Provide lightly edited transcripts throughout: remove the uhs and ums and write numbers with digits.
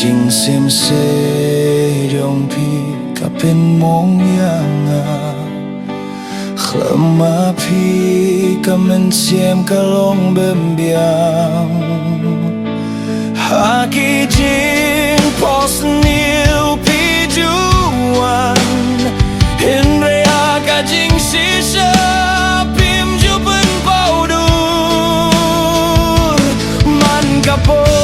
จริงเสียมเสยองพี่ก็เป็นมองอย่างคลำมาพี่ก็มันเสียมก็ลงเบิ่มเบียงหากจริงพอสนิวพี่จูวันเห็นเรียกจริงสิเชพิมจูเป็นเป้าดูมันก็ปวด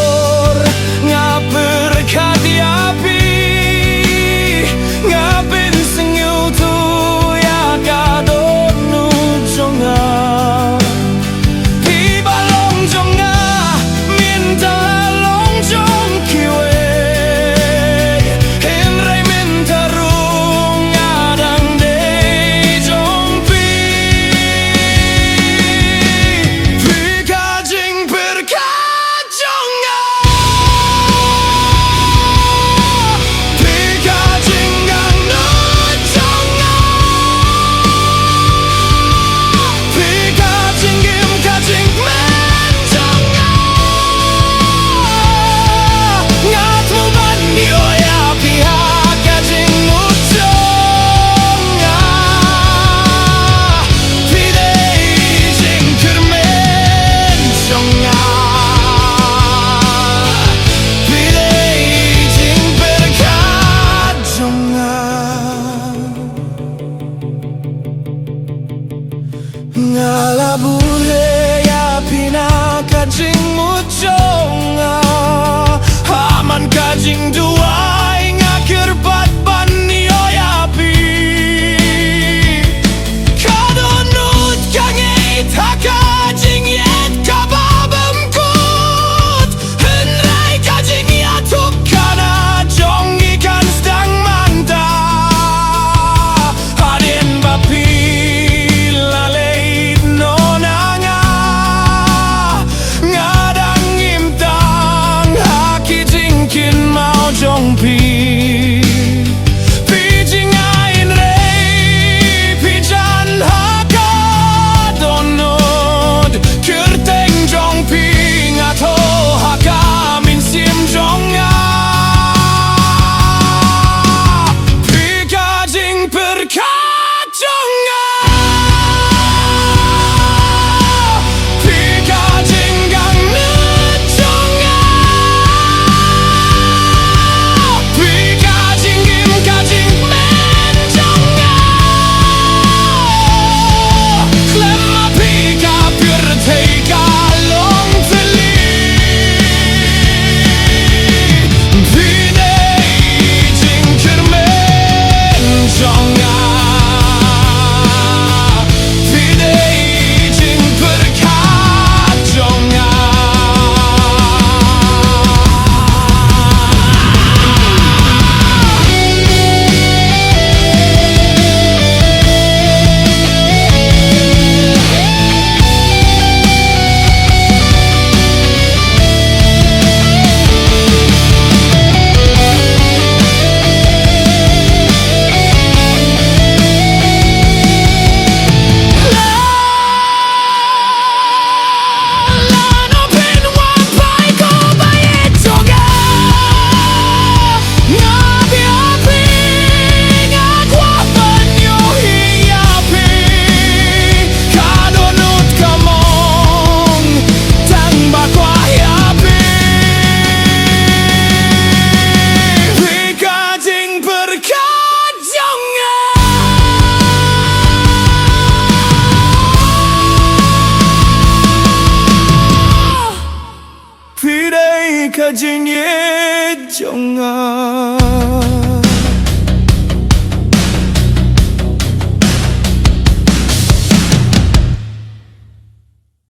Ngalabuhe ya pina kajing muconga Aman kajing dua inga kerbat banyo ya pi Kadonut kangit hakajing yet kababam kut Henrai kajing ya tukana jong ikan sedang manta Adin bapi Pi pi jingain rei pi jan haka donod kerteng jong pi ngato haka min sim jonga pi ka jing perka jonga Kajing ye jonga